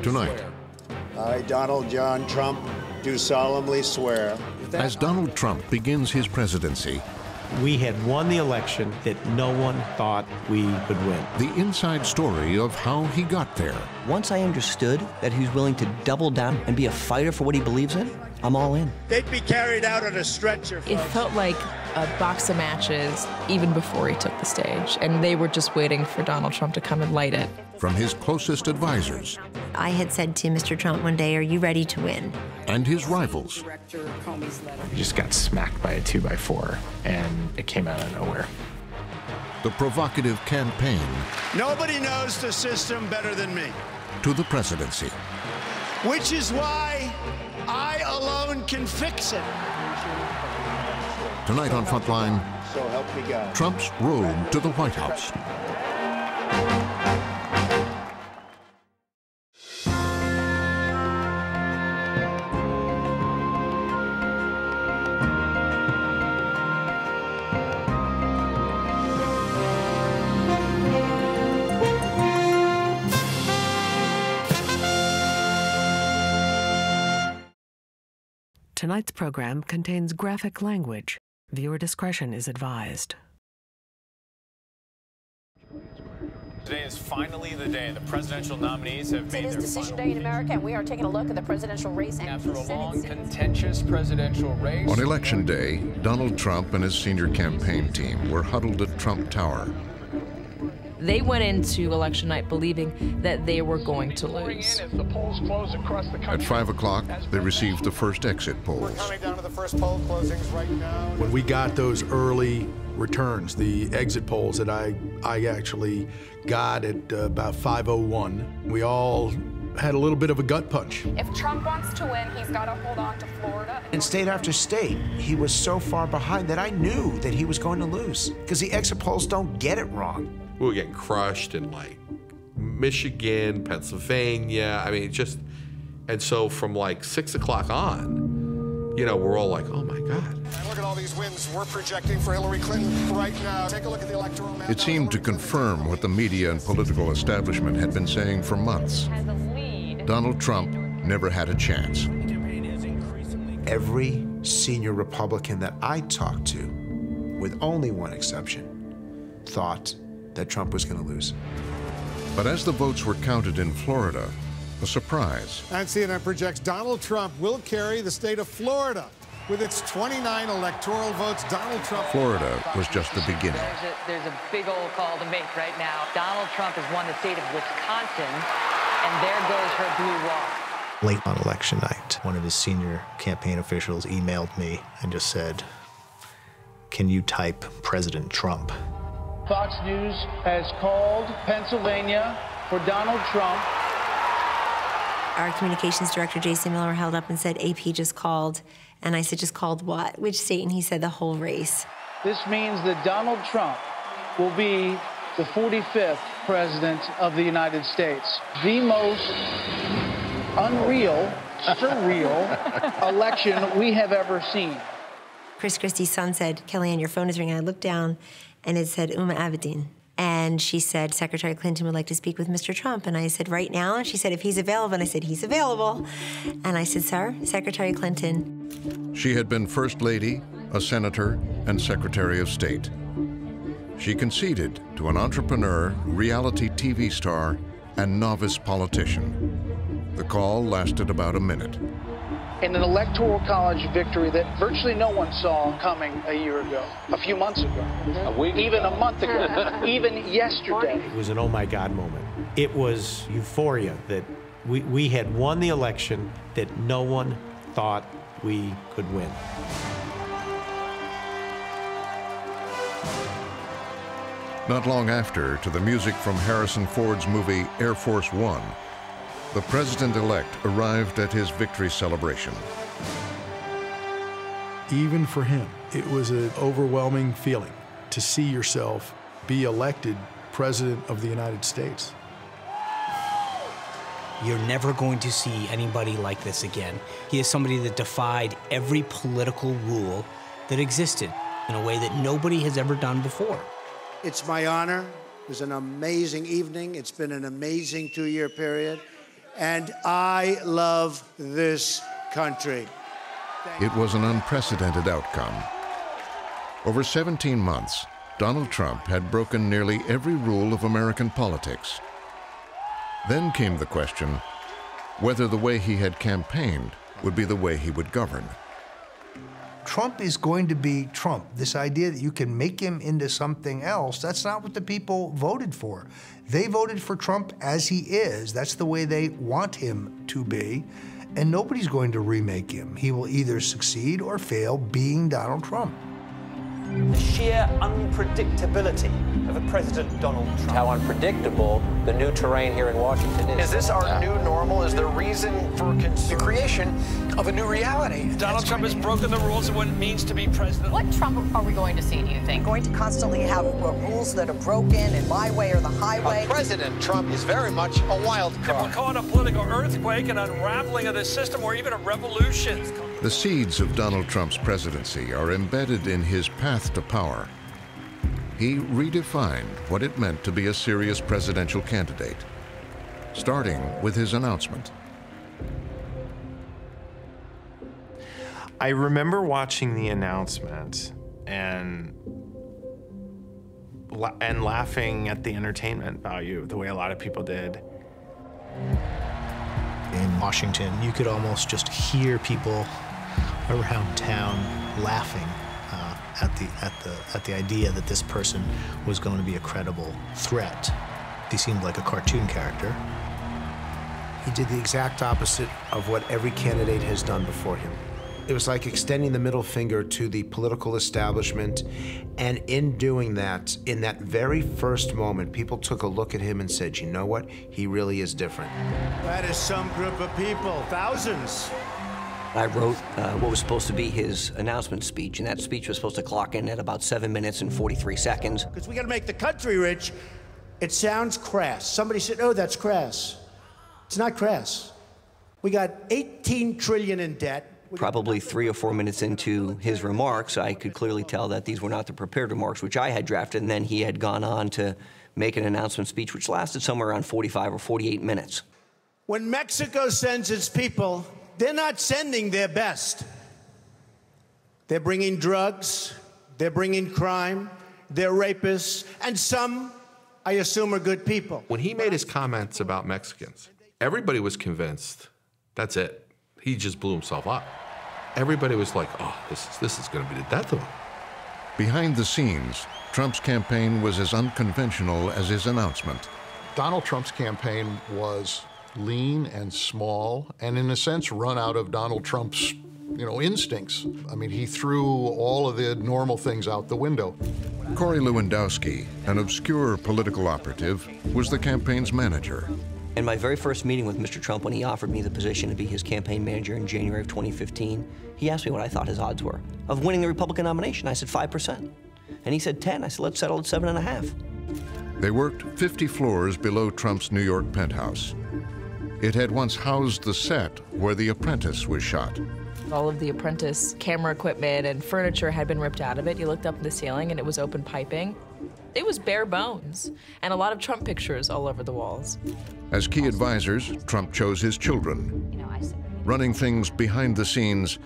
Tonight, I, Donald John Trump, do solemnly swear. as Donald Trump begins his presidency, We had won the election that no one thought we would win. the inside story of how he got there. Once I understood that he was willing to double down and be a fighter for what he believes in, I'm all in. They'd be carried out on a stretcher, It folks. felt like a box of matches even before he took the stage, and they were just waiting for Donald Trump to come and light it. From his closest advisors I had said to Mr. Trump one day, "Are you ready to win?" and his rivals, He just got smacked by a 2x4, and it came out of nowhere. the provocative campaign Nobody knows the system better than me, to the presidency. which is why I alone can fix it. Tonight on Frontline, So help me God. Trump's road to the White House. Tonight's program contains graphic language. Viewer discretion is advised. Today is finally the day the presidential nominees have made It is their decision final day in America, and we are taking a look at the presidential race. after a long, contentious presidential race. On Election Day, Donald Trump and his senior campaign team were huddled at Trump Tower. They went into election night believing that they were going to lose. As the polls close across the country. At 5 o'clock, they received the first exit polls. Coming down to the first poll closings right now. When we got those early returns, the exit polls that I actually got at about 5:01, we all had a little bit of a gut punch. If Trump wants to win, he's got to hold on to Florida. In state after state, he was so far behind that I knew that he was going to lose, because the exit polls don't get it wrong. We were getting crushed in like Michigan, Pennsylvania. I mean, just, and so from like 6 o'clock on, you know, we're all like, oh my God. And look at all these wins we're projecting for Hillary Clinton right now. Take a look at the electoral map. It seemed to confirm what the media and political establishment had been saying for months. Donald Trump never had a chance. Every senior Republican that I talked to, with only one exception, thought that Trump was going to lose. But as the votes were counted in Florida, a surprise. And CNN projects Donald Trump will carry the state of Florida. With its 29 electoral votes, Donald Trump... Florida was just the beginning. There's a big old call to make right now. Donald Trump has won the state of Wisconsin, and there goes her blue wall. Late on election night, one of his senior campaign officials emailed me and just said, "Can you type President Trump?" Fox News has called Pennsylvania for Donald Trump. Our communications director, Jason Miller, held up and said, "AP just called." And I said, "Just called what? Which state?" And he said, "The whole race." This means that Donald Trump will be the 45th president of the United States. The most unreal, surreal election we have ever seen. Chris Christie's son said, "Kellyanne, your phone is ringing." I looked down, and it said Uma Abedin. And she said, "Secretary Clinton would like to speak with Mr. Trump." And I said, "Right now?" And she said, "If he's available." And I said, "He's available." And I said, "Sir, Secretary Clinton." She had been First Lady, a senator, and Secretary of State. She conceded to an entrepreneur, reality TV star, and novice politician. The call lasted about a minute. In an electoral college victory that virtually no one saw coming a year ago, a few months ago, even a month ago, even yesterday. It was an oh my God moment. It was euphoria that we had won the election that no one thought we could win. Not long after, to the music from Harrison Ford's movie Air Force One, the president-elect arrived at his victory celebration. Even for him, it was an overwhelming feeling to see yourself be elected President of the United States. You're never going to see anybody like this again. He is somebody that defied every political rule that existed in a way that nobody has ever done before. It's my honor. It was an amazing evening. It's been an amazing 2-year period. and I love this country. It was an unprecedented outcome. Over 17 months, Donald Trump had broken nearly every rule of American politics. Then came the question whether the way he had campaigned would be the way he would govern. Trump is going to be Trump. This idea that you can make him into something else, that's not what the people voted for. They voted for Trump as he is. That's the way they want him to be. And nobody's going to remake him. He will either succeed or fail being Donald Trump. The sheer unpredictability of a President Donald Trump. How unpredictable the new terrain here in Washington is. Is this our new normal? Is there reason for the creation of a new reality? Donald Trump has broken the rules of what it means to be president. What Trump are we going to see, do you think? Going to constantly have rules that are broken and my way or the highway. President Trump is very much a wild card. We're calling a political earthquake, an unraveling of this system, or even a revolution. The seeds of Donald Trump's presidency are embedded in his path to power. He redefined what it meant to be a serious presidential candidate, starting with his announcement. I remember watching the announcement and laughing at the entertainment value the way a lot of people did. In Washington, you could almost just hear people around town laughing at the idea that this person was going to be a credible threat. He seemed like a cartoon character. He did the exact opposite of what every candidate has done before him. It was like extending the middle finger to the political establishment, and in doing that, in that very first moment, people took a look at him and said, you know what? He really is different. That is some group of people, thousands. I wrote what was supposed to be his announcement speech, and that speech was supposed to clock in at about 7 minutes and 43 seconds. Because we got to make the country rich. It sounds crass. Somebody said, oh, that's crass. It's not crass. We got 18 trillion in debt. Probably 3 or 4 minutes into his remarks, I could clearly tell that these were not the prepared remarks which I had drafted, and then he had gone on to make an announcement speech which lasted somewhere around 45 or 48 minutes. When Mexico sends its people, they're not sending their best. They're bringing drugs, they're bringing crime, they're rapists, and some, I assume, are good people. When he made his comments about Mexicans, everybody was convinced that's it. He just blew himself up. Everybody was like, oh, this is going to be the death of him. Behind the scenes, Trump's campaign was as unconventional as his announcement. Donald Trump's campaign was lean and small, and in a sense run out of Donald Trump's, instincts. I mean, he threw all of the normal things out the window. Corey Lewandowski, an obscure political operative, was the campaign's manager. In my very first meeting with Mr. Trump, when he offered me the position to be his campaign manager in January of 2015, he asked me what I thought his odds were of winning the Republican nomination. I said 5%. And he said 10. I said, let's settle at 7.5. They worked 50 floors below Trump's New York penthouse. It had once housed the set where The Apprentice was shot. All of The Apprentice camera equipment and furniture had been ripped out of it. You looked up at the ceiling and it was open piping. It was bare bones, and a lot of Trump pictures all over the walls. As key advisors, Trump chose his children. Running things behind the scenes,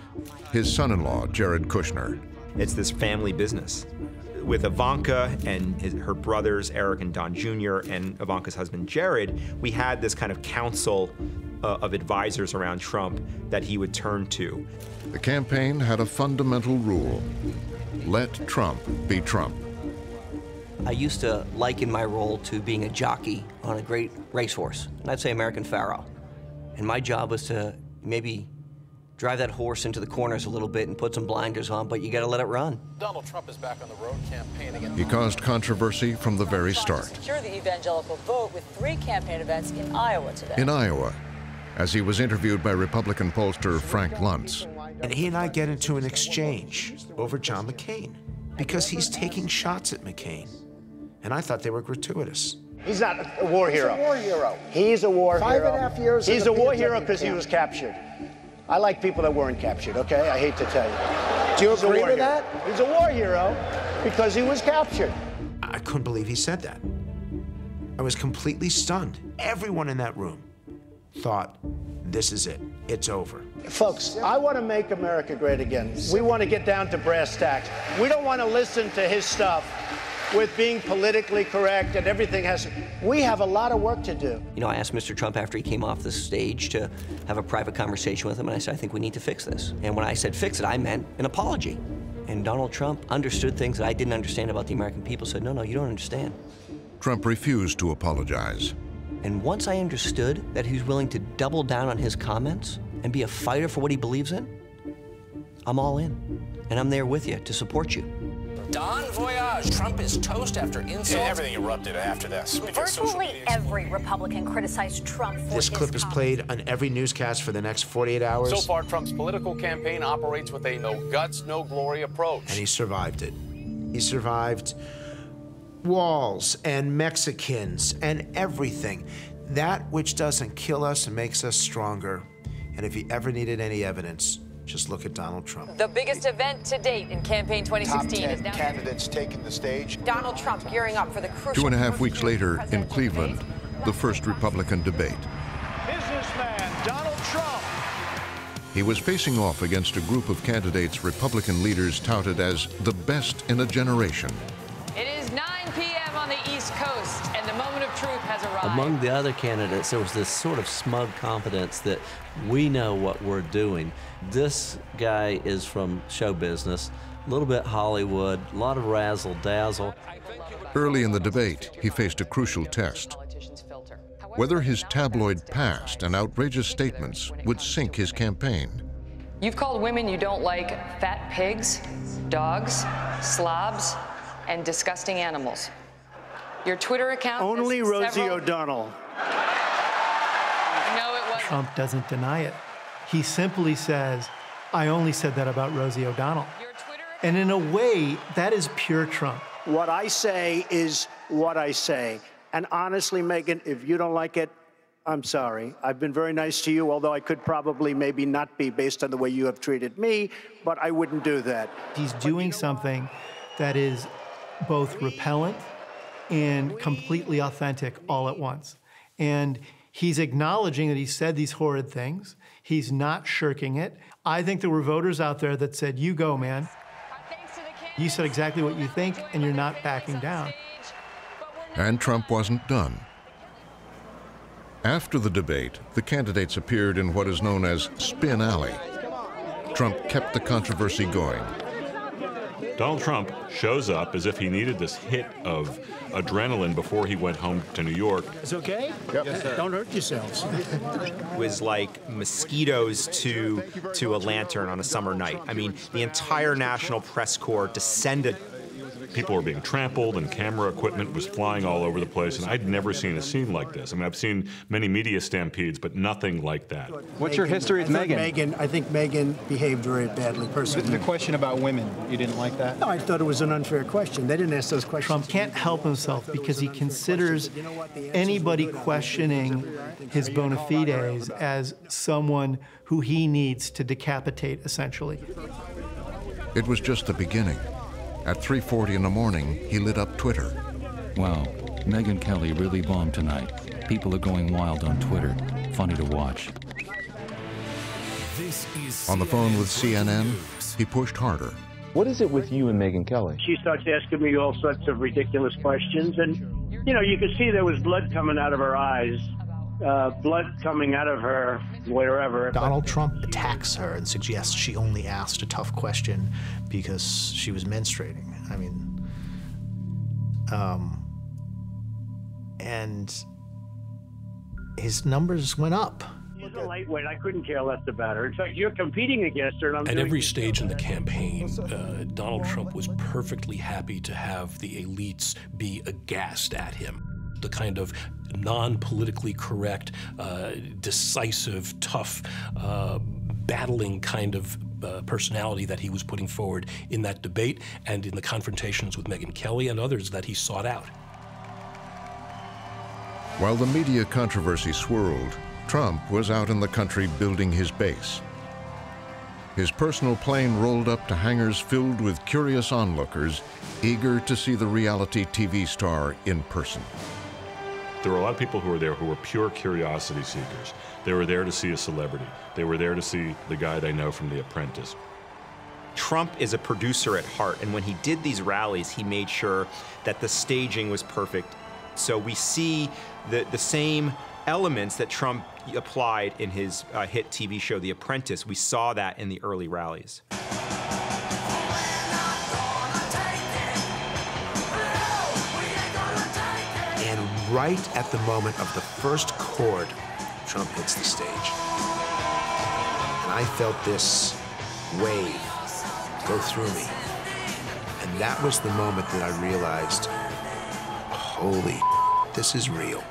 his son-in-law, Jared Kushner. It's this family business. With Ivanka and her brothers, Eric and Don Jr., and Ivanka's husband, Jared, we had this kind of council of advisors around Trump that he would turn to. The campaign had a fundamental rule: let Trump be Trump. I used to liken my role to being a jockey on a great racehorse, and I'd say American Pharaoh. And my job was to maybe drive that horse into the corners a little bit and put some blinders on, but you gotta let it run. Donald Trump is back on the road campaigning. He caused controversy from the very start. Secure the evangelical vote with 3 campaign events in Iowa today. In Iowa, as he was interviewed by Republican pollster Frank Luntz. And he and I get into an exchange over John McCain because he's taking shots at McCain. And I thought they were gratuitous. He's not a war hero. He's a war hero. He's a war hero. 5.5 years. He's a war hero because he was captured. I like people that weren't captured, okay? I hate to tell you. Do you agree with that? He's a war hero because he was captured. I couldn't believe he said that. I was completely stunned. Everyone in that room thought, this is it. It's over. Folks, I want to make America great again. We want to get down to brass tacks. We don't want to listen to his stuff with being politically correct and everything has. We have a lot of work to do. You know, I asked Mr. Trump after he came off the stage to have a private conversation with him, and I said, I think we need to fix this. And when I said fix it, I meant an apology. And Donald Trump understood things that I didn't understand about the American people, said, no, you don't understand. Trump refused to apologize. And once I understood that he was willing to double down on his comments and be a fighter for what he believes in, I'm all in. And I'm there with you to support you. Don Voyage, Trump is toast after insult. Yeah, everything erupted after this. Virtually every Republican criticized Trump for this clip is played on every newscast for the next 48 hours. So far, Trump's political campaign operates with a no guts, no glory approach. And he survived it. He survived walls and Mexicans and everything. That which doesn't kill us makes us stronger. And if you ever needed any evidence, just look at Donald Trump. The biggest event to date in campaign 2016 is now. Candidates taking the stage. Donald Trump gearing up for the crucial. 2.5 weeks later in Cleveland, the first Republican debate. Businessman Donald Trump. He was facing off against a group of candidates Republican leaders touted as the best in a generation. It is 9 p.m. on the East Coast, and the moment of truth has arrived. Among the other candidates, there was this sort of smug confidence that we know what we're doing. This guy is from show business, a little bit Hollywood, a lot of razzle-dazzle. Early in the debate, he faced a crucial test. Whether his tabloid past and outrageous statements would sink his campaign. You've called women you don't like fat pigs, dogs, slobs, and disgusting animals. Your Twitter account Only Rosie O'Donnell. No, it wasn't. Trump doesn't deny it. He simply says, I only said that about Rosie O'Donnell. And in a way, that is pure Trump. What I say is what I say. And honestly, Megyn, if you don't like it, I'm sorry. I've been very nice to you, although I could probably maybe not be based on the way you have treated me, but I wouldn't do that. He's doing something that is both repellent and completely authentic all at once. And he's acknowledging that he said these horrid things. He's not shirking it. I think there were voters out there that said, you go, man. You said exactly what you think, and you're not backing down. And Trump wasn't done. After the debate, the candidates appeared in what is known as Spin Alley. Trump kept the controversy going. Donald Trump shows up as if he needed this hit of adrenaline before he went home to New York. It's okay? Yep. Yes, sir. Don't hurt yourselves. It was like mosquitoes to a lantern on a summer night. I mean, the entire National Press Corps descended. People were being trampled and camera equipment was flying all over the place, and I'd never seen a scene like this. I mean, I've seen many media stampedes, but nothing like that. What's your history with Megyn? I think Megyn behaved very badly, personally. The question about women, you didn't like that? No, I thought it was an unfair question. They didn't ask those questions. Trump can't help himself because he considers anybody questioning his bona fides as someone who he needs to decapitate, essentially. It was just the beginning. At 3:40 in the morning, he lit up Twitter. Wow, Megyn Kelly really bombed tonight. People are going wild on Twitter. Funny to watch. On the phone with CNN, he pushed harder. What is it with you and Megyn Kelly? She starts asking me all sorts of ridiculous questions, and, you know, you could see there was blood coming out of her eyes, blood coming out of her wherever. Donald Trump attacks her and suggests she only asked a tough question because she was menstruating. I mean, and his numbers went up. She's a lightweight. I couldn't care less about her. In fact, you're competing against her. And At every stage in the campaign, Donald Trump was perfectly happy to have the elites be aghast at him. The kind of non-politically correct, decisive, tough, battling kind of personality that he was putting forward in that debate and in the confrontations with Megyn Kelly and others that he sought out. While the media controversy swirled, Trump was out in the country building his base. His personal plane rolled up to hangars filled with curious onlookers, eager to see the reality TV star in person. There were a lot of people who were there who were pure curiosity seekers. They were there to see a celebrity. They were there to see the guy they know from The Apprentice. Trump is a producer at heart, and when he did these rallies, he made sure that the staging was perfect. So we see the same elements that Trump applied in his hit TV show, The Apprentice. We saw that in the early rallies. And right at the moment of the first chord, Trump hits the stage. And I felt this wave go through me. And that was the moment that I realized, holy, this is real.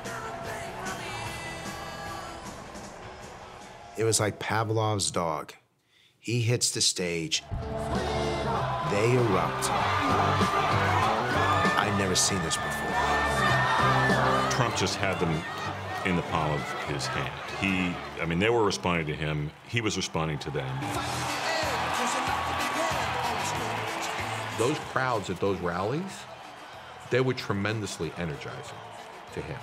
It was like Pavlov's dog. He hits the stage. They erupt. I'd never seen this before. Trump just had them in the palm of his hand. I mean, they were responding to him. He was responding to them. Those crowds at those rallies, they were tremendously energizing to him.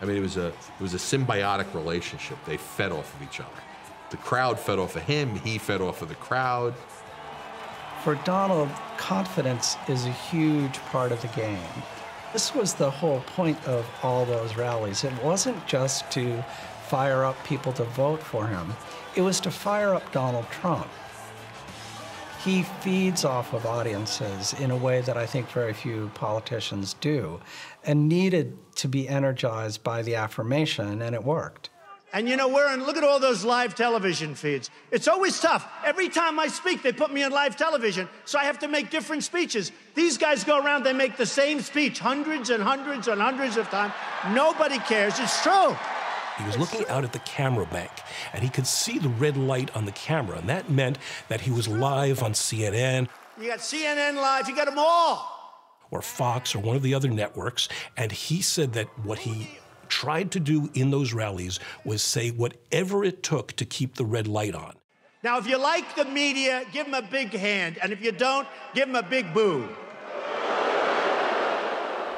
I mean, it was a symbiotic relationship. They fed off of each other. The crowd fed off of him, he fed off of the crowd. For Donald, confidence is a huge part of the game. This was the whole point of all those rallies. It wasn't just to fire up people to vote for him. It was to fire up Donald Trump. He feeds off of audiences in a way that I think very few politicians do, and needed to be energized by the affirmation, and it worked. And you know, look at all those live television feeds. It's always tough. Every time I speak, they put me on live television, so I have to make different speeches. These guys go around, they make the same speech hundreds and hundreds and hundreds of times. Nobody cares. It's true. He was looking out at the camera bank, and he could see the red light on the camera, and that meant that he was live on CNN. You got CNN Live, you got them all. Or Fox or one of the other networks, and he said that what he tried to do in those rallies was say whatever it took to keep the red light on. Now, if you like the media, give them a big hand, and if you don't, give them a big boo.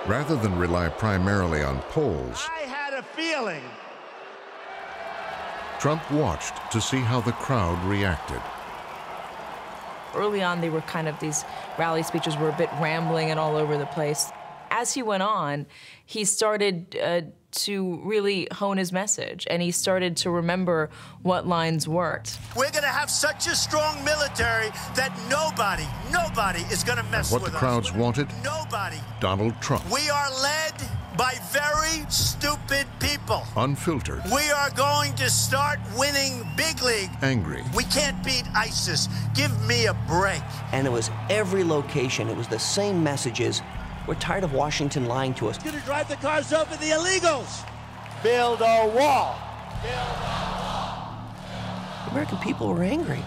Rather than rely primarily on polls, I had a feeling. Trump watched to see how the crowd reacted. Early on, they were these rally speeches were a bit rambling and all over the place. As he went on, he started to really hone his message, and he started to remember what lines worked. We're going to have such a strong military that nobody is going to mess with us. What the crowds wanted? Nobody. Donald Trump. We are led by very stupid people. Unfiltered. We are going to start winning big league. Angry. We can't beat ISIS. Give me a break. And it was every location. It was the same messages. We're tired of Washington lying to us. We're going to drive the cars over the illegals. Build a wall. Build a wall. American people were angry,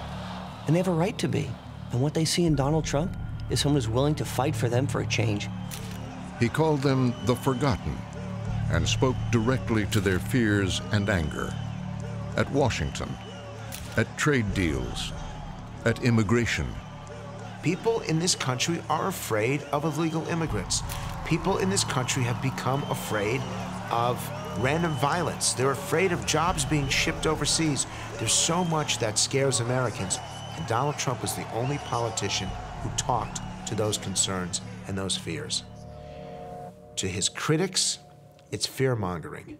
and they have a right to be. And what they see in Donald Trump is someone who's willing to fight for them for a change. He called them the forgotten and spoke directly to their fears and anger. At Washington, at trade deals, at immigration. People in this country are afraid of illegal immigrants. People in this country have become afraid of random violence. They're afraid of jobs being shipped overseas. There's so much that scares Americans. And Donald Trump was the only politician who talked to those concerns and those fears. To his critics, it's fear-mongering.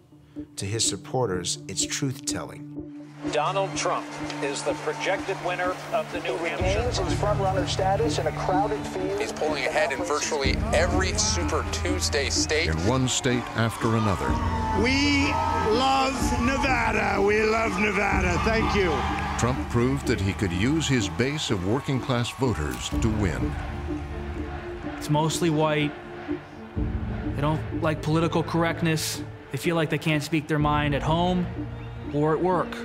To his supporters, it's truth-telling. Donald Trump is the projected winner of the New Hampshire. Regains his front-runner status in a crowded field. He's pulling ahead in virtually every Super Tuesday state. In one state after another. We love Nevada. We love Nevada. Thank you. Trump proved that he could use his base of working-class voters to win. It's mostly white. They don't like political correctness. They feel like they can't speak their mind at home or at work.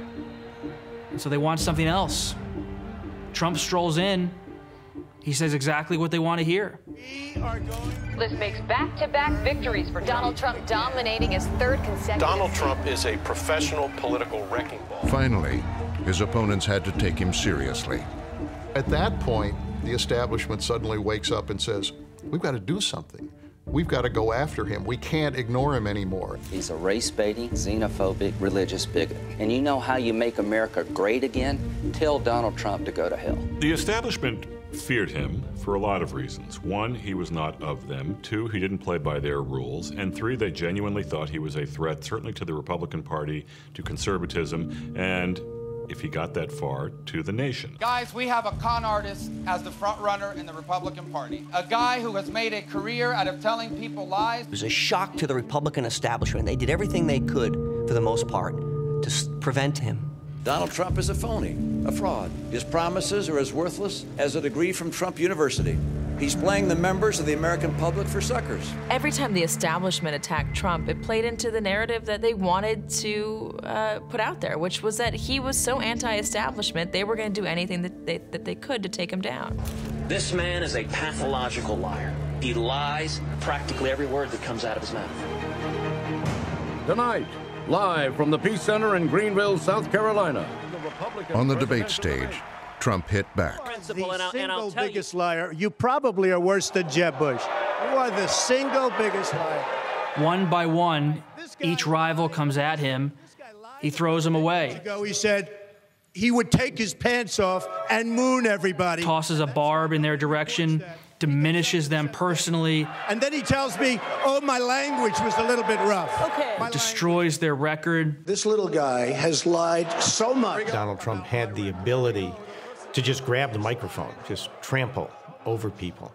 And so they want something else. Trump strolls in. He says exactly what they want to hear. This makes back-to-back victories for Donald Trump, dominating his third consecutive. Donald Trump is a professional political wrecking ball. Finally, his opponents had to take him seriously. At that point, the establishment suddenly wakes up and says, we've got to do something. We've got to go after him. We can't ignore him anymore. He's a race-baiting, xenophobic, religious bigot. And you know how you make America great again? Tell Donald Trump to go to hell. The establishment feared him for a lot of reasons. One, he was not of them. Two, he didn't play by their rules. And three, they genuinely thought he was a threat, certainly to the Republican Party, to conservatism, and if he got that far, to the nation. Guys, we have a con artist as the front runner in the Republican Party. A guy who has made a career out of telling people lies. It was a shock to the Republican establishment. They did everything they could, for the most part, to prevent him. Donald Trump is a phony, a fraud. His promises are as worthless as a degree from Trump University. He's playing the members of the American public for suckers. Every time the establishment attacked Trump, it played into the narrative that they wanted to put out there, which was that he was so anti-establishment, they were going to do anything that they could to take him down. This man is a pathological liar. He lies practically every word that comes out of his mouth. Tonight, live from the Peace Center in Greenville, South Carolina. On the debate stage, Trump hit back. The single biggest liar. You probably are worse than Jeb Bush. You are the single biggest liar. One by one, each rival comes at him. He throws them away. He said he would take his pants off and moon everybody. Tosses a barb in their direction, diminishes them personally. And then he tells me, oh, my language was a little bit rough. Okay. Destroys their record. This little guy has lied so much. Donald Trump had the ability to just grab the microphone, just trample over people.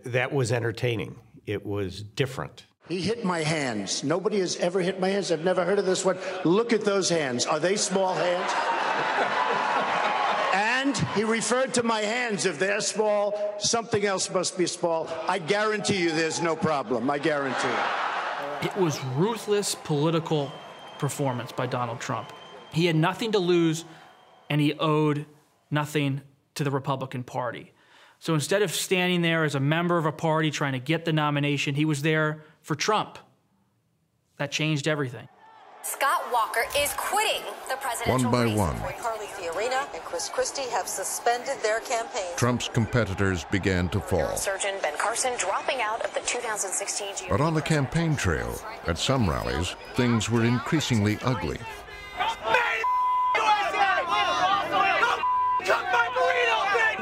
That was entertaining. It was different. He hit my hands. Nobody has ever hit my hands. I've never heard of this one. Look at those hands. Are they small hands? And he referred to my hands. If they're small, something else must be small. I guarantee you there's no problem. I guarantee it. It was ruthless political performance by Donald Trump. He had nothing to lose, and he owed nothing to the Republican Party. So instead of standing there as a member of a party trying to get the nomination, he was there for Trump. That changed everything. Scott Walker is quitting the presidential One by race. one, Carly Fiorina and Chris Christie have suspended their campaigns. Trump's competitors began to fall. Surgeon Ben Carson dropping out of the 2016 GOP. But on the campaign trail, at some rallies, things were increasingly ugly.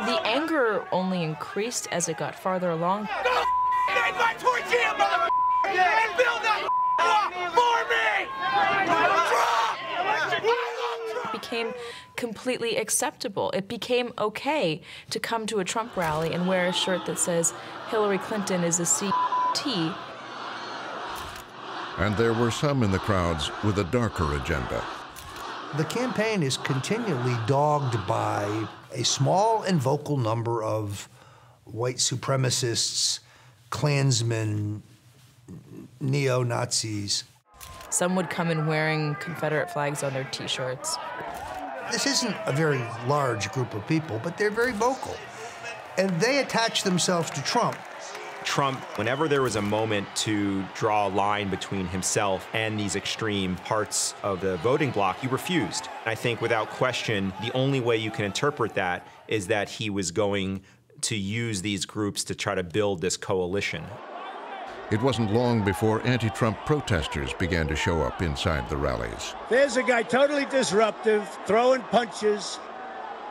The anger only increased as it got farther along. It became completely acceptable. It became okay to come to a Trump rally and wear a shirt that says Hillary Clinton is a CT. And there were some in the crowds with a darker agenda. The campaign is continually dogged by a small and vocal number of white supremacists, Klansmen, neo-Nazis. Some would come in wearing Confederate flags on their T-shirts. This isn't a very large group of people, but they're very vocal. And they attach themselves to Trump. Trump, whenever there was a moment to draw a line between himself and these extreme parts of the voting bloc, he refused. I think without question, the only way you can interpret that is that he was going to use these groups to try to build this coalition. It wasn't long before anti-Trump protesters began to show up inside the rallies. There's a guy totally disruptive, throwing punches.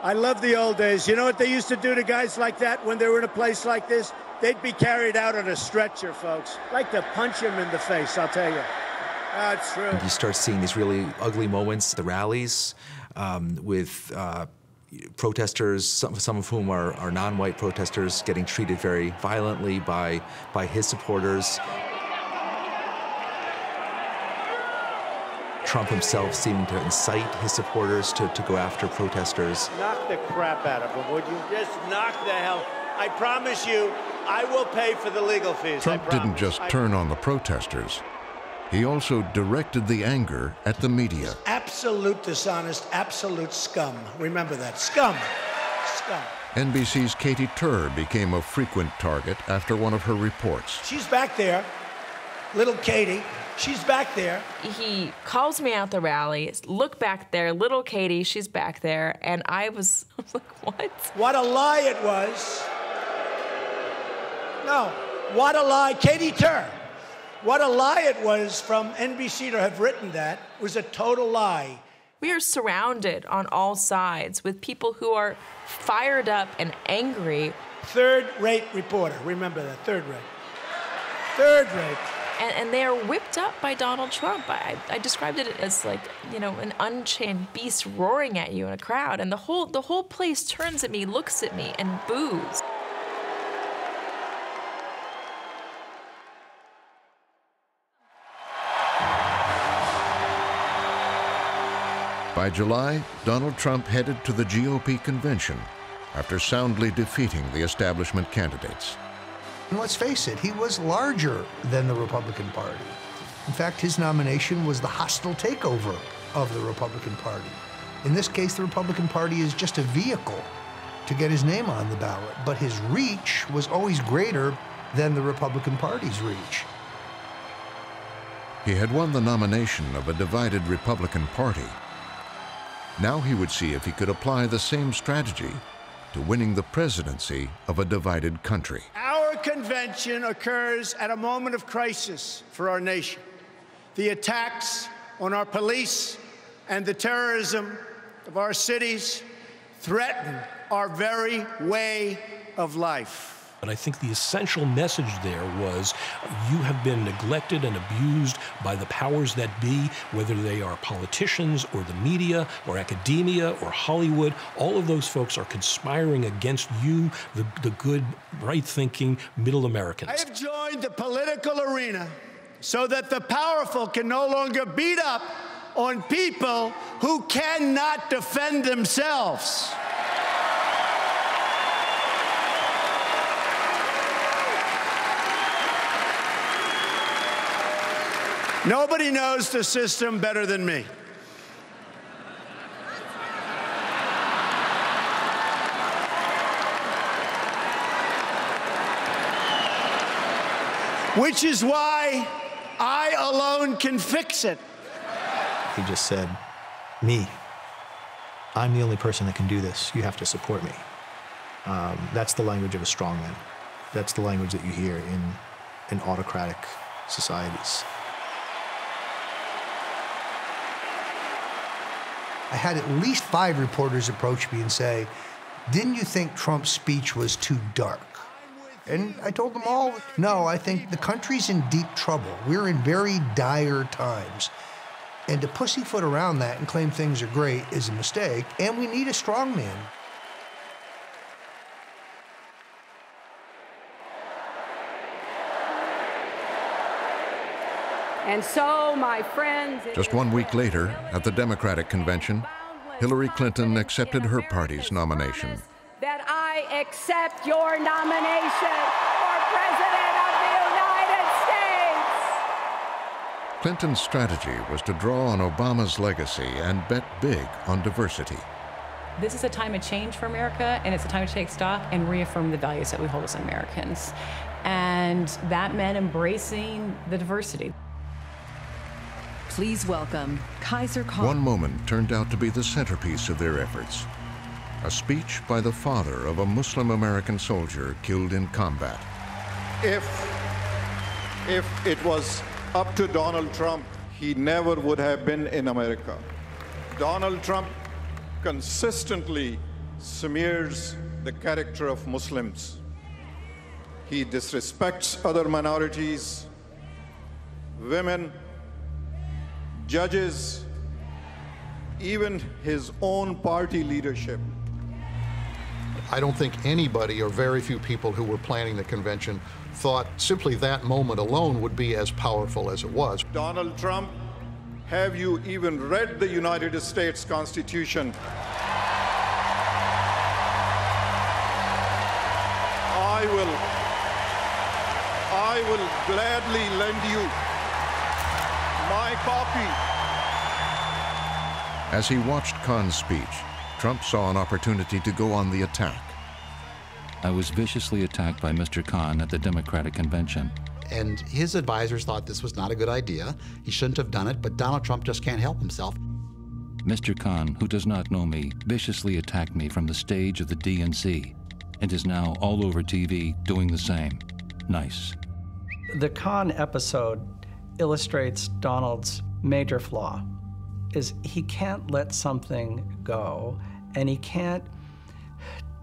I love the old days. You know what they used to do to guys like that when they were in a place like this? They'd be carried out on a stretcher, folks. Like to punch him in the face, I'll tell you. That's true. You start seeing these really ugly moments, the rallies, with protesters, some of whom are non-white protesters, getting treated very violently by his supporters. Trump himself seeming to incite his supporters to go after protesters. Knock the crap out of him, would you? Just knock the hell. I promise you, I will pay for the legal fees. Trump didn't just turn on the protesters. He also directed the anger at the media. Absolute dishonest, absolute scum. Remember that. Scum. Scum. NBC's Katie Tur became a frequent target after one of her reports. She's back there. Little Katie. She's back there. He calls me out the rally. Look back there, little Katie, she's back there. And I was like, what? What a lie it was. No, What a lie. Katie Tur. What a lie it was from NBC to have written that. It was a total lie. We are surrounded on all sides with people who are fired up and angry. Third-rate reporter. Remember that, third-rate. Third-rate. And they are whipped up by Donald Trump. I described it as like, you know, an unchained beast roaring at you in a crowd. And the whole place turns at me, looks at me, and boos. By July, Donald Trump headed to the GOP convention after soundly defeating the establishment candidates. And let's face it, he was larger than the Republican Party. In fact, his nomination was the hostile takeover of the Republican Party. In this case, the Republican Party is just a vehicle to get his name on the ballot, but his reach was always greater than the Republican Party's reach. He had won the nomination of a divided Republican Party. Now he would see if he could apply the same strategy to winning the presidency of a divided country. Our convention occurs at a moment of crisis for our nation. The attacks on our police and the terrorism of our cities threaten our very way of life. But I think the essential message there was you have been neglected and abused by the powers that be, whether they are politicians or the media or academia or Hollywood. All of those folks are conspiring against you, the good, right-thinking middle Americans. I have joined the political arena so that the powerful can no longer beat up on people who cannot defend themselves. Nobody knows the system better than me. Which is why I alone can fix it. He just said, me. I'm the only person that can do this. You have to support me. That's the language of a strongman. That's the language that you hear in autocratic societies. I had at least 5 reporters approach me and say, didn't you think Trump's speech was too dark? And I told them all, no, I think the country's in deep trouble. We're in very dire times. And to pussyfoot around that and claim things are great is a mistake, and we need a strong man. And so, my friends... Just 1 week later, at the Democratic convention, Hillary Clinton accepted her party's nomination. That I accept your nomination for President of the United States. Clinton's strategy was to draw on Obama's legacy and bet big on diversity. This is a time of change for America, and it's a time to take stock and reaffirm the values that we hold as Americans. And that meant embracing the diversity. Please welcome Kaiser Khan. One moment turned out to be the centerpiece of their efforts. A speech by the father of a Muslim American soldier killed in combat. If it was up to Donald Trump, he never would have been in America. Donald Trump consistently smears the character of Muslims. He disrespects other minorities, women, judges, even his own party leadership. I don't think anybody, or very few people who were planning the convention, thought simply that moment alone would be as powerful as it was. Donald Trump, have you even read the United States Constitution? I will gladly lend you my copy. As he watched Khan's speech, Trump saw an opportunity to go on the attack. I was viciously attacked by Mr. Khan at the Democratic convention. And his advisors thought this was not a good idea. He shouldn't have done it, but Donald Trump just can't help himself. Mr. Khan, who does not know me, viciously attacked me from the stage of the DNC and is now all over TV doing the same. nice. The Khan episode illustrates Donald's major flaw, is he can't let something go, and he can't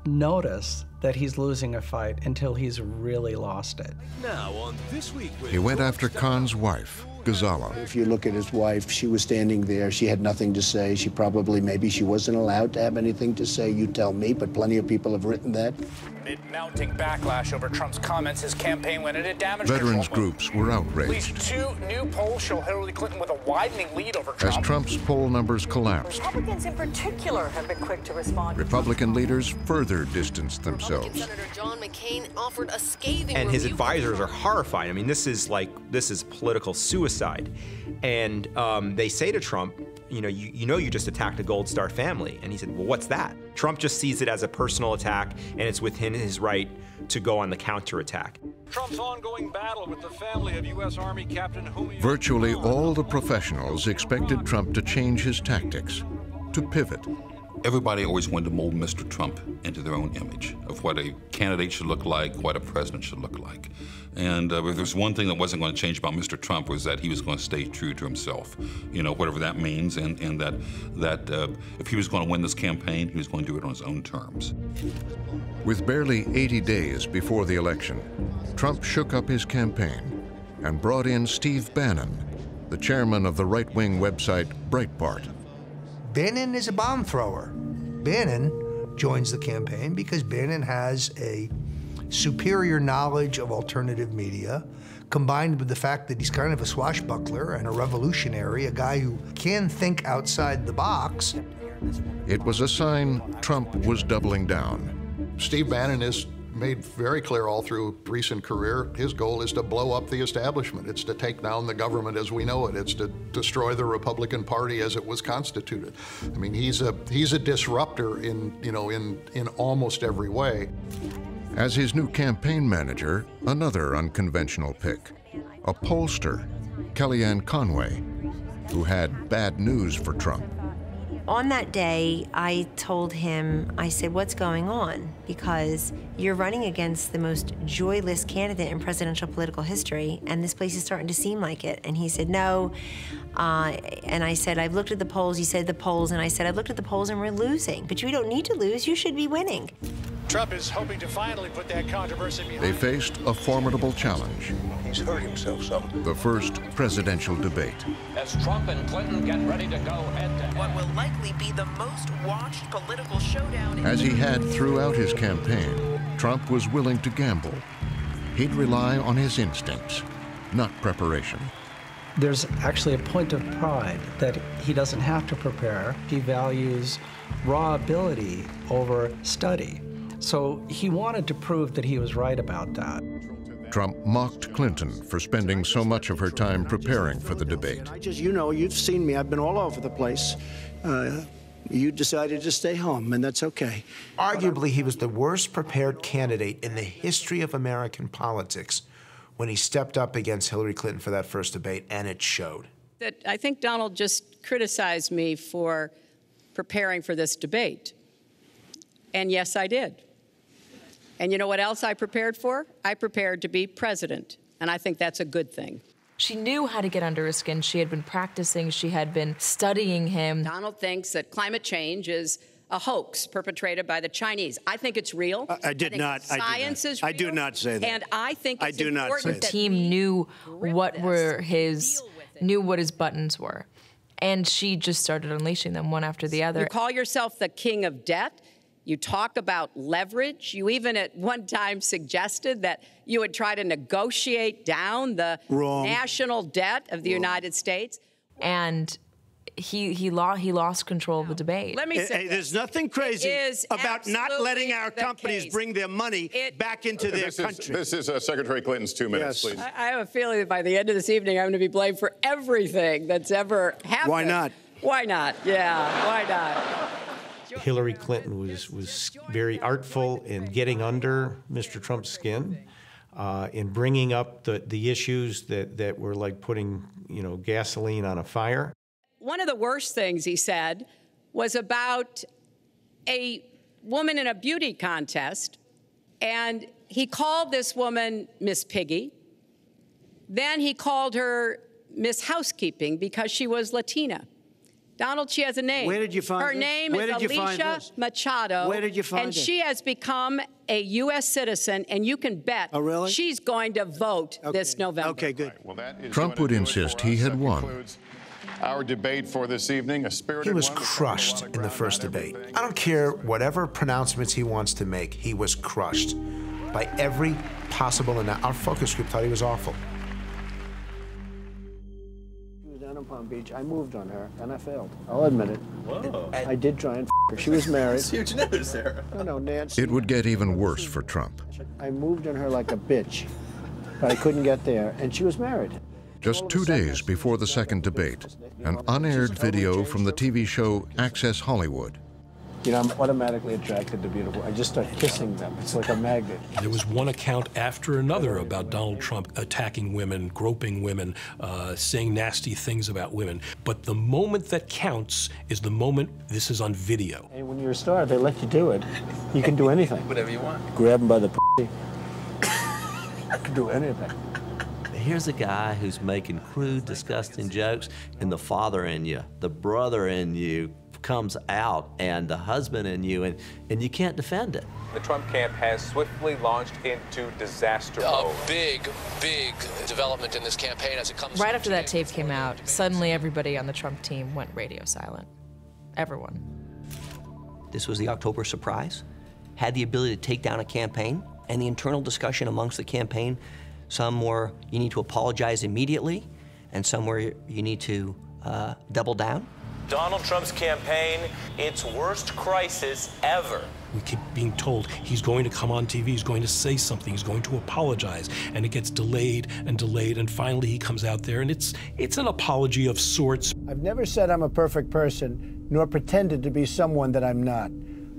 notice that he's losing a fight until he's really lost it. Now on This Week with He went after Khan's wife, Ghazala. If you look at his wife, she was standing there. She had nothing to say. She probably, maybe she wasn't allowed to have anything to say. You tell me, but plenty of people have written that. Amid mounting backlash over Trump's comments, his campaign went into damage Veterans control. groups were At outraged least 2 new polls show Hillary Clinton with a widening lead over Trump. as Trump's poll numbers collapsed. Republicans in particular have been quick to respond. Republican leaders further distanced themselves. Senator John McCain offered a scathing And his review. advisors are horrified. I mean, this is political suicide. And they say to Trump, you just attacked a Gold Star family. And he said, well, what's that? Trump just sees it as a personal attack, and it's within his right to go on the counterattack. Trump's ongoing battle with the family of U.S. Army Captain Julio. Virtually all the professionals expected Trump to change his tactics, to pivot. Everybody always wanted to mold Mr. Trump into their own image of what a candidate should look like, what a president should look like. And if there's one thing that wasn't going to change about Mr. Trump was that he was going to stay true to himself, whatever that means, and that if he was going to win this campaign, he was going to do it on his own terms. With barely 80 days before the election, Trump shook up his campaign and brought in Steve Bannon, the chairman of the right-wing website Breitbart. Bannon is a bomb thrower. Bannon joins the campaign because Bannon has a superior knowledge of alternative media, combined with the fact that he's kind of a swashbuckler and a revolutionary, a guy who can think outside the box. It was a sign Trump was doubling down. Steve Bannon has made very clear all through recent career, his goal is to blow up the establishment. It's to take down the government as we know it. It's to destroy the Republican Party as it was constituted. I mean, he's a disruptor in almost every way. As his new campaign manager, another unconventional pick, a pollster, Kellyanne Conway, who had bad news for Trump. On that day, I told him, I said, what's going on? Because you're running against the most joyless candidate in presidential political history, and this place is starting to seem like it. And he said, no. And I said, I've looked at the polls. He said, the polls. And I said, I've looked at the polls and we're losing. But you don't need to lose. You should be winning. Trump is hoping to finally put that controversy behind. They faced a formidable challenge. He's hurt himself some. The first presidential debate. As Trump and Clinton get ready to go head-to-head. What will likely be the most watched political showdown. As he had throughout his campaign, Trump was willing to gamble. He'd rely on his instincts, not preparation. There's actually a point of pride that he doesn't have to prepare. He values raw ability over study. So he wanted to prove that he was right about that. Trump mocked Clinton for spending so much of her time preparing for the debate. You've seen me. I've been all over the place. You decided to stay home, and that's okay. Arguably, he was the worst prepared candidate in the history of American politics when he stepped up against Hillary Clinton for that first debate, and it showed. That I think Donald just criticized me for preparing for this debate. And yes, I did. And you know what else I prepared for? I prepared to be president, and I think that's a good thing. She knew how to get under his skin. She had been practicing. She had been studying him. Donald thinks that climate change is a hoax perpetrated by the Chinese. I think it's real. I did not. Science is real. I do not say that. And I think it's important. Not say that. The team knew what his buttons were. And she just started unleashing them one after the other. You call yourself the king of debt. You talk about leverage. You even at one time suggested that you would try to negotiate down the national debt of the United States. And he lost control of the debate. Let me say there's nothing crazy about not letting our companies bring their money back into their country. This is Secretary Clinton's 2 minutes, please. I have a feeling that by the end of this evening, I'm going to be blamed for everything that's ever happened. Why not? Why not? Yeah, why not? Hillary Clinton was very artful in getting under Mr. Trump's skin, in bringing up the issues that were like putting gasoline on a fire. One of the worst things he said was about a woman in a beauty contest, and He called this woman Miss Piggy. Then he called her Miss Housekeeping because she was Latina. Donald, she has a name. Where did you find her this? name Where is did you find Alicia this? Machado. Where did you find and it? she has become a U.S. citizen, and you can bet she's going to vote this November. Okay, good. Well, that is Trump would insist he had won. Our debate for this evening, a spirited He was one. crushed in the first debate. I don't care whatever pronouncements he wants to make, he was crushed by every possible, and our focus group thought he was awful. She was down in Palm Beach. I moved on her, and I failed. I'll admit it. Whoa. I did try and her. She was married. That's huge news, Sarah. No, Nancy. It would get even worse for Trump. I moved on her like a bitch, but I couldn't get there, and she was married. Just 2 days before the second debate, an unaired video from the TV show Access Hollywood. You know, I'm automatically attracted to beautiful. I just start kissing them. It's like a magnet. There was one account after another about Donald Trump attacking women, groping women, saying nasty things about women. But the moment that counts is the moment this is on video. And when you're a star, they let you do it. You can do anything. Whatever you want. Grab them by the pussy. You can do anything. Here's a guy who's making crude, disgusting jokes, and the father in you, the brother in you comes out, and the husband in you, and you can't defend it. The Trump camp has swiftly launched into disaster mode. A big development in this campaign as it comes. Right after that tape came out, suddenly everybody on the Trump team went radio silent. Everyone. This was the October surprise, had the ability to take down a campaign, and the internal discussion amongst the campaign, some were you need to apologize immediately, and some were you need to double down. Donald Trump's campaign, its worst crisis ever. We keep being told he's going to come on TV, he's going to say something, he's going to apologize, and it gets delayed, and finally he comes out there, and it's an apology of sorts. I've never said I'm a perfect person, nor pretended to be someone that I'm not.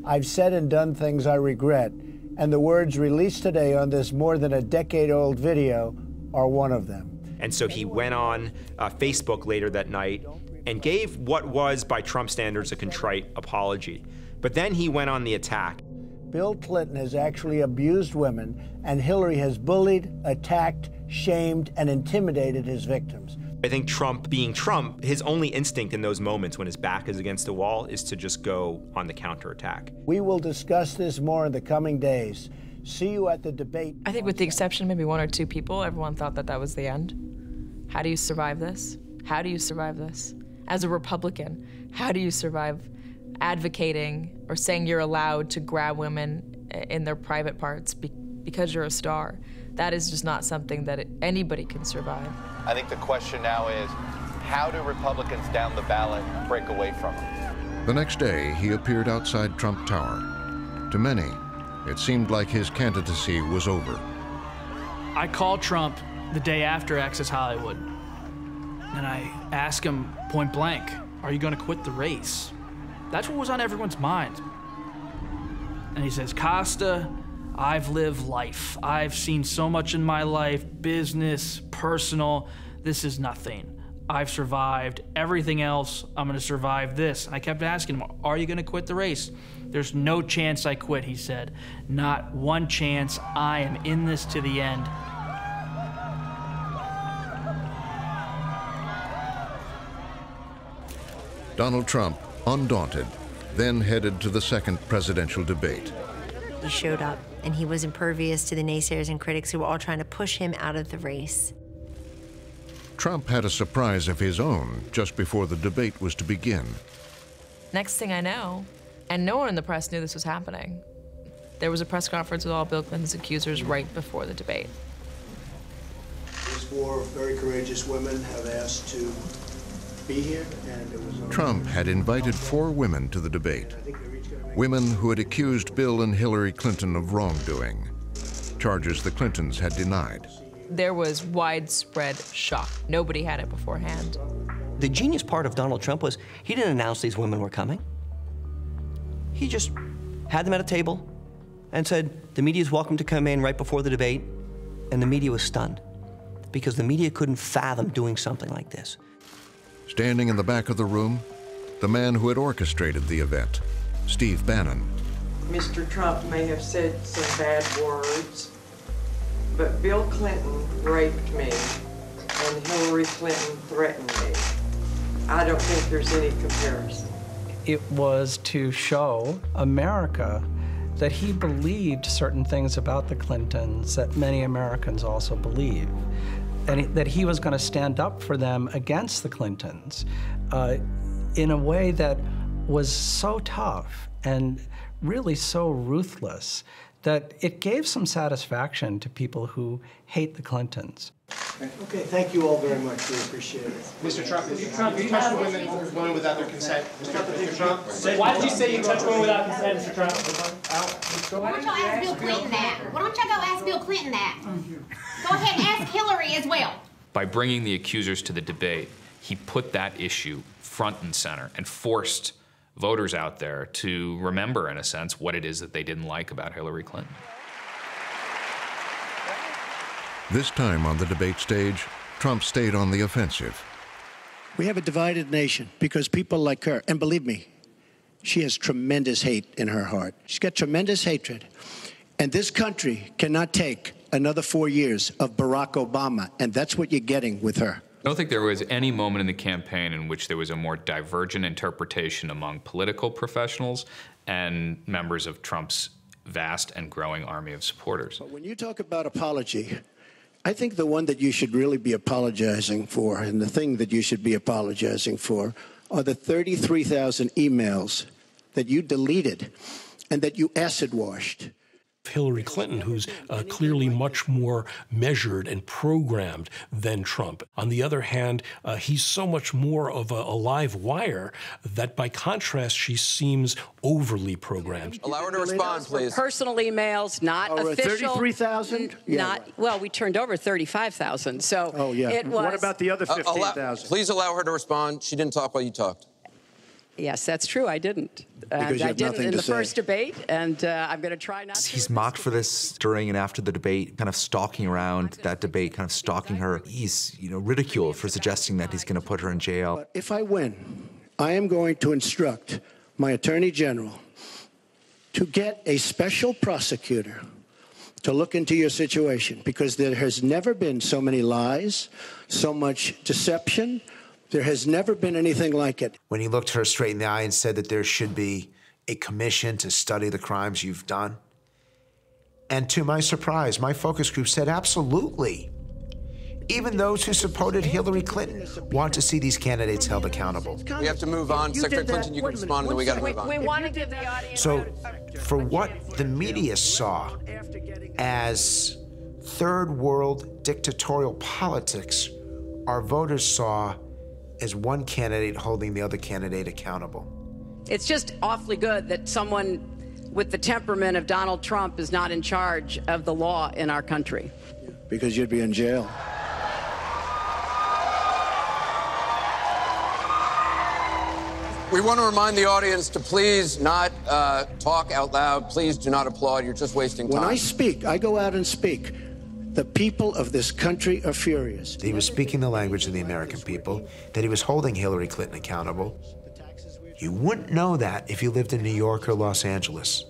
I've said and done things I regret, and the words released today on this more than a decade-old video are one of them. And so he went on Facebook later that night and gave what was, by Trump standards, a contrite apology. But then he went on the attack. Bill Clinton has actually abused women, and Hillary has bullied, attacked, shamed, and intimidated his victims. I think Trump, being Trump, his only instinct in those moments when his back is against the wall is to just go on the counterattack. We will discuss this more in the coming days. See you at the debate. I think with the exception of maybe 1 or 2 people, everyone thought that that was the end. How do you survive this? How do you survive this? As a Republican, how do you survive advocating or saying you're allowed to grab women in their private parts because you're a star? That is just not something that anybody can survive. I think the question now is, how do Republicans down the ballot break away from him? The next day, he appeared outside Trump Tower. To many, it seemed like his candidacy was over. I called Trump the day after Access Hollywood, and I asked him point blank, are you going to quit the race? That's what was on everyone's mind. And he says, Costa, I've lived life. I've seen so much in my life, business, personal. This is nothing. I've survived everything else. I'm going to survive this. And I kept asking him, are you going to quit the race? There's no chance I quit, he said. Not one chance. I am in this to the end. Donald Trump, undaunted, then headed to the second presidential debate. He showed up, and he was impervious to the naysayers and critics who were all trying to push him out of the race. Trump had a surprise of his own just before the debate was to begin. Next thing I know, and no one in the press knew this was happening, there was a press conference with all Bill Clinton's accusers right before the debate. These 4 very courageous women have asked to be here, and it was Trump had invited 4 women to the debate. Women who had accused Bill and Hillary Clinton of wrongdoing, charges the Clintons had denied. There was widespread shock. Nobody had it beforehand. The genius part of Donald Trump was he didn't announce these women were coming. He just had them at a table and said, the media's welcome to come in right before the debate, and the media was stunned because the media couldn't fathom doing something like this. Standing in the back of the room, the man who had orchestrated the event, Steve Bannon. Mr. Trump may have said some bad words, but Bill Clinton raped me and Hillary Clinton threatened me. I don't think there's any comparison. It was to show America that he believed certain things about the Clintons that many Americans also believe, and that he was going to stand up for them against the Clintons in a way that was so tough and really so ruthless that it gave some satisfaction to people who hate the Clintons. Okay, thank you all very much. We appreciate it. Mr. Trump, you touched women without their consent. Mr. Trump, why did you say you touched women without consent, Mr. Trump? Why don't y'all ask Bill Clinton that? Why don't y'all go ask Bill Clinton that? Go ahead and ask Hillary as well. By bringing the accusers to the debate, he put that issue front and center and forced voters out there to remember, in a sense, what it is that they didn't like about Hillary Clinton. This time on the debate stage, Trump stayed on the offensive. We have a divided nation because people like her, and believe me, she has tremendous hate in her heart. She's got tremendous hatred. And this country cannot take another 4 years of Barack Obama, and that's what you're getting with her. I don't think there was any moment in the campaign in which there was a more divergent interpretation among political professionals and members of Trump's vast and growing army of supporters. But when you talk about apology, I think the one that you should really be apologizing for, and the thing that you should be apologizing for, are the 33,000 emails that you deleted and that you acid washed. Hillary Clinton, who's clearly much more measured and programmed than Trump. On the other hand, he's so much more of a live wire that by contrast, she seems overly programmed. Allow her to respond, please. Personal emails, not official. 33,000? Well, we turned over 35,000, so it was. What about the other 15,000? Please allow her to respond. She didn't talk while you talked. Yes, that's true. I didn't. Because you have I didn't nothing in to the say. first debate, and I'm going to try not to. He's mocked for this during and after the debate, kind of stalking around that debate, kind of stalking her. He's, ridiculed for suggesting that he's going to put her in jail. But if I win, I am going to instruct my Attorney General to get a special prosecutor to look into your situation, because there has never been so many lies, so much deception. There has never been anything like it. When he looked her straight in the eye and said that there should be a commission to study the crimes you've done. And to my surprise, my focus group said absolutely. Even those who supported Hillary Clinton want to see these candidates held accountable. We have to move on. Secretary Clinton, you can respond, and then we got to move on. We want to give the audience. So, for what the media saw as third world dictatorial politics, our voters saw as one candidate holding the other candidate accountable. It's just awfully good that someone with the temperament of Donald Trump is not in charge of the law in our country. Because you'd be in jail. We want to remind the audience to please not talk out loud. Please do not applaud. You're just wasting time. When I speak, I go out and speak. The people of this country are furious. He was speaking the language of the American people, that he was holding Hillary Clinton accountable. You wouldn't know that if you lived in New York or Los Angeles,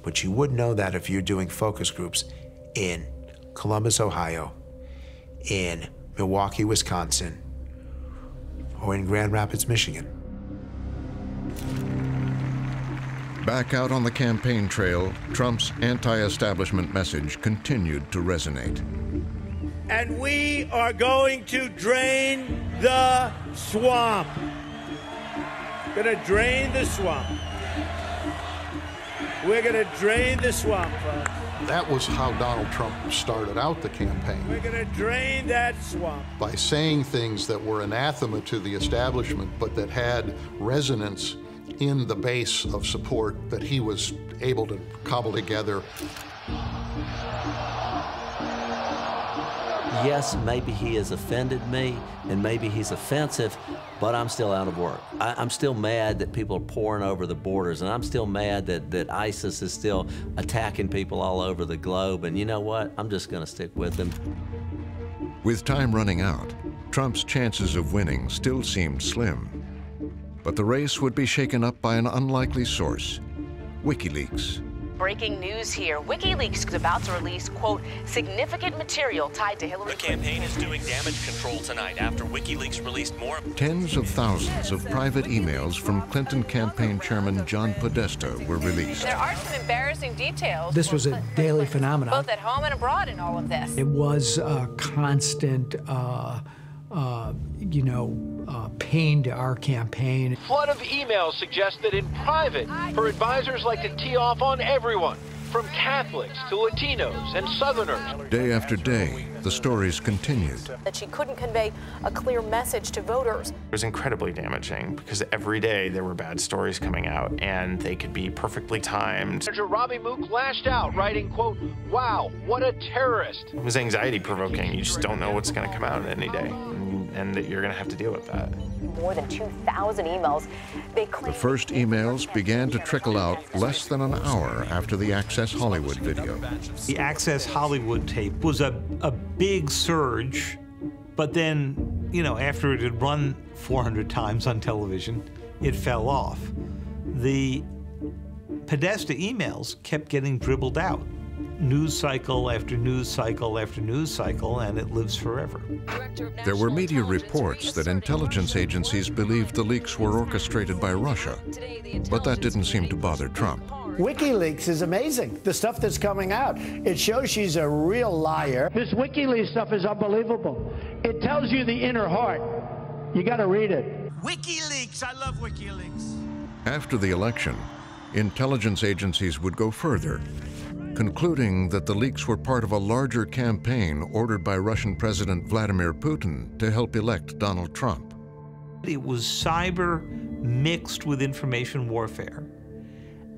but you would know that if you're doing focus groups in Columbus, Ohio, in Milwaukee, Wisconsin, or in Grand Rapids, Michigan. Back out on the campaign trail, Trump's anti-establishment message continued to resonate. And we are going to drain the swamp. Gonna drain the swamp. We're gonna drain the swamp, folks. That was how Donald Trump started out the campaign. We're gonna drain that swamp. By saying things that were anathema to the establishment, but that had resonance in the base of support that he was able to cobble together. Yes, maybe he has offended me, and maybe he's offensive, but I'm still out of work. I'm still mad that people are pouring over the borders, and I'm still mad that ISIS is still attacking people all over the globe, and you know what? I'm just going to stick with him. With time running out, Trump's chances of winning still seemed slim. But the race would be shaken up by an unlikely source, WikiLeaks. breaking news here. WikiLeaks is about to release, quote, significant material tied to Hillary Clinton. The campaign is doing damage control tonight after WikiLeaks released more. Tens of thousands of private emails from Clinton campaign chairman John Podesta were released. There are some embarrassing details. This was a daily phenomenon. Both at home and abroad in all of this. It was a constant, pain to our campaign. Flood of emails suggest that in private, her advisors like to tee off on everyone, from Catholics to Latinos and Southerners. Day after day, the stories continued. That she couldn't convey a clear message to voters. It was incredibly damaging because every day there were bad stories coming out and they could be perfectly timed. Senator Robbie Mook lashed out, writing, quote, "Wow, what a terrorist." It was anxiety provoking. You just don't know what's going to come out any day, and that you're going to have to deal with that. More than 2,000 emails. The first emails began to trickle out less than an hour after the Access Hollywood video. The Access Hollywood tape was a big surge, but then, after it had run 400 times on television, it fell off. The Podesta emails kept getting dribbled out. News cycle after news cycle after news cycle, and it lives forever. There were media reports that intelligence agencies believed the leaks were orchestrated by Russia, but that didn't seem to bother Trump. WikiLeaks is amazing. The stuff that's coming out, it shows she's a real liar. This WikiLeaks stuff is unbelievable. It tells you the inner heart. You got to read it. WikiLeaks, I love WikiLeaks. After the election, intelligence agencies would go further, concluding that the leaks were part of a larger campaign ordered by Russian President Vladimir Putin to help elect Donald Trump. It was cyber mixed with information warfare.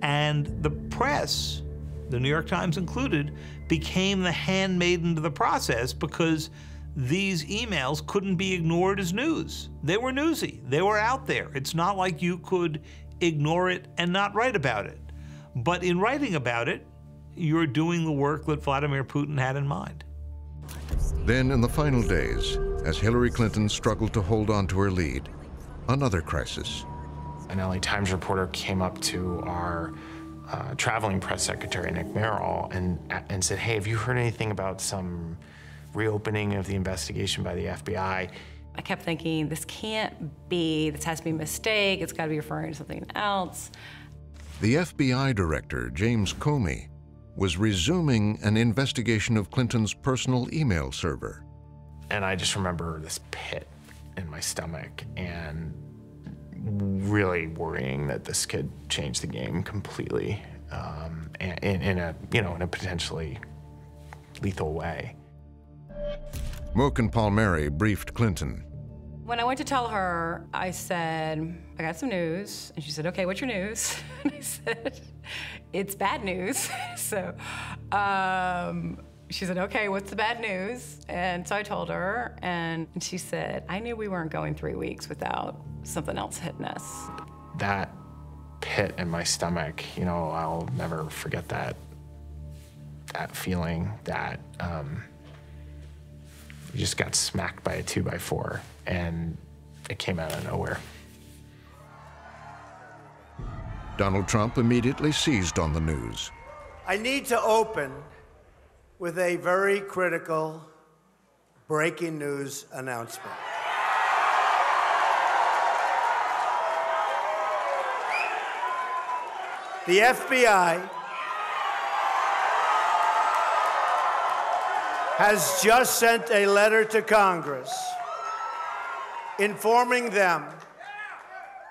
And the press, the New York Times included, became the handmaiden to the process because these emails couldn't be ignored as news. They were newsy. They were out there. It's not like you could ignore it and not write about it. But in writing about it, you're doing the work that Vladimir Putin had in mind. Then, in the final days, as Hillary Clinton struggled to hold on to her lead, another crisis. An LA Times reporter came up to our traveling press secretary, Nick Merrill, and said, "Hey, have you heard anything about some reopening of the investigation by the FBI?" I kept thinking, this can't be, this has to be a mistake, it's got to be referring to something else. The FBI director, James Comey, was resuming an investigation of Clinton's personal email server. And I just remember this pit in my stomach and really worrying that this could change the game completely in a potentially lethal way. Mook and Palmieri briefed Clinton. When I went to tell her, I said, I got some news. And she said, okay, what's your news? And I said, it's bad news. So she said, okay, what's the bad news? And so I told her, and she said, I knew we weren't going 3 weeks without something else hitting us. That pit in my stomach, I'll never forget that feeling that you just got smacked by a 2x4, and it came out of nowhere. Donald Trump immediately seized on the news. I need to open with a very critical breaking news announcement. The FBI has just sent a letter to Congress informing them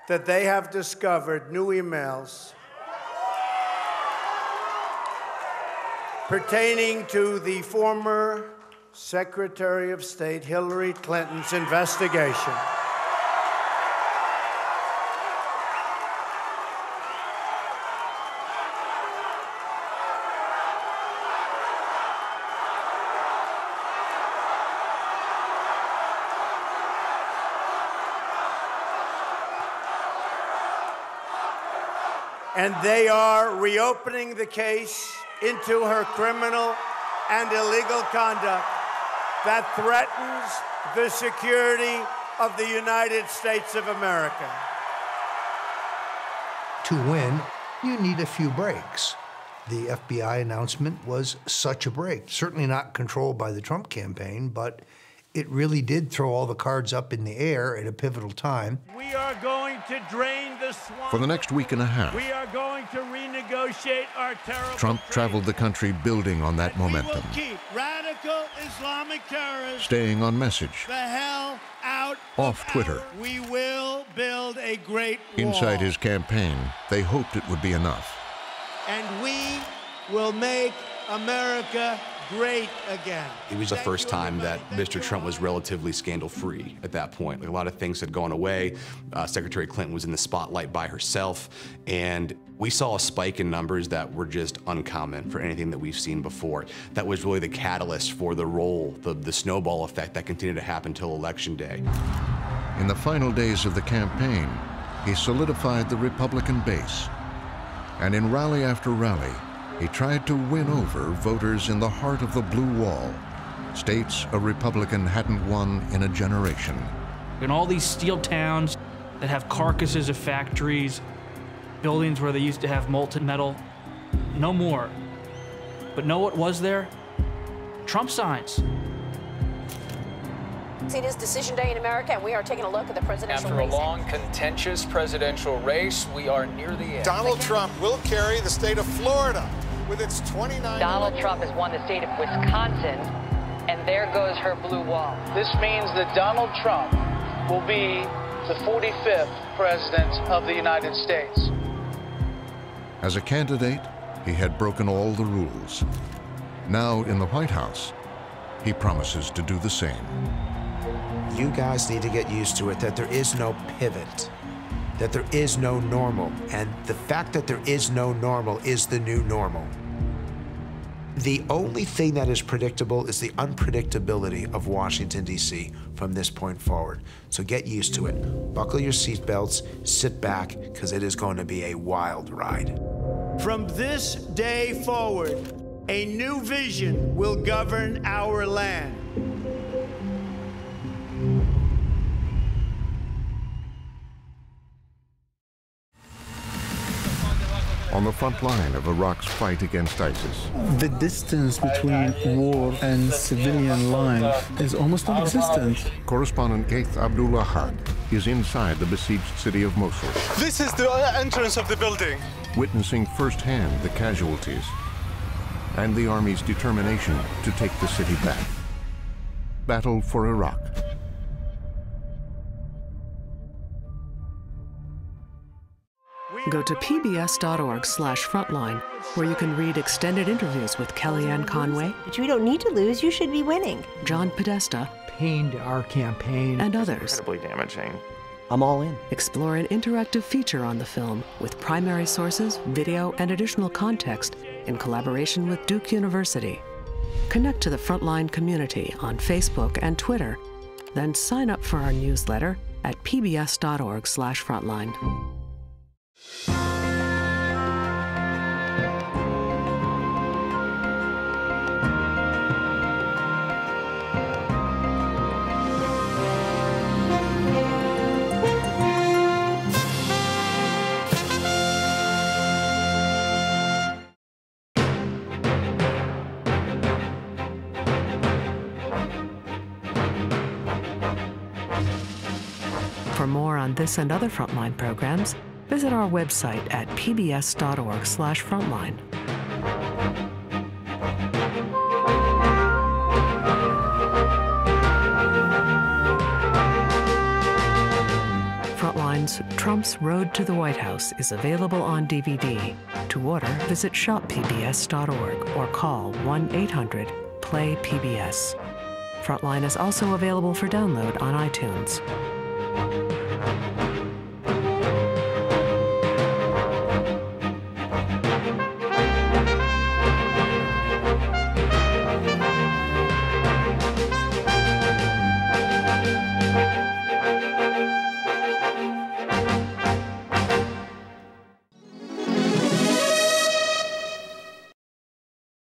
that they have discovered new emails pertaining to the former Secretary of State Hillary Clinton's investigation. And they are reopening the case into her criminal and illegal conduct that threatens the security of the United States of America. To win, you need a few breaks. The FBI announcement was such a break. Certainly not controlled by the Trump campaign, but it really did throw all the cards up in the air at a pivotal time. We are going to drain the swamp. For the next week and a half, We are going to renegotiate our terrible Trump traveled the country building on that momentum, We will keep radical Islamic terrorists staying on message, the hell out off Twitter. We will build a great wall. Inside his campaign, they hoped it would be enough. And we will make America great again. It was the first time that Mr. Trump was relatively scandal-free at that point. Like, a lot of things had gone away. Secretary Clinton was in the spotlight by herself, and we saw a spike in numbers that were just uncommon for anything that we've seen before. That was really the catalyst for the roll, the snowball effect that continued to happen till Election Day. In the final days of the campaign, he solidified the Republican base. And in rally after rally, he tried to win over voters in the heart of the blue wall, states a Republican hadn't won in a generation. In all these steel towns that have carcasses of factories, buildings where they used to have molten metal, no more. But know what was there? Trump signs. It is decision day in America, and we are taking a look at the presidential race. After a long, contentious presidential race, we are near the end. Donald Trump will carry the state of Florida with its 29... Donald Trump has won the state of Wisconsin, and there goes her blue wall. This means that Donald Trump will be the 45th president of the United States. As a candidate, he had broken all the rules. Now in the White House, he promises to do the same. You guys need to get used to it, that there is no pivot, that there is no normal, and the fact that there is no normal is the new normal. The only thing that is predictable is the unpredictability of Washington, D.C. from this point forward. So get used to it. Buckle your seatbelts, sit back, because it is going to be a wild ride. From this day forward, a new vision will govern our land. On the front line of Iraq's fight against ISIS, The distance between war and civilian life is almost non-existent. correspondent Gaith Abdul-Ahad is inside the besieged city of Mosul, This is the entrance of the building. witnessing firsthand the casualties and the army's determination to take the city back. Battle for Iraq. Go to pbs.org/frontline, where you can read extended interviews with Kellyanne Conway. But you don't need to lose, you should be winning. John Podesta. Pained our campaign. And others. Incredibly damaging. I'm all in. Explore an interactive feature on the film with primary sources, video, and additional context in collaboration with Duke University. Connect to the Frontline community on Facebook and Twitter, then sign up for our newsletter at pbs.org/frontline. For more on this and other Frontline programs, visit our website at pbs.org/frontline. Frontline's Trump's Road to the White House is available on DVD. To order, visit shoppbs.org or call 1-800-PLAY-PBS. Frontline is also available for download on iTunes.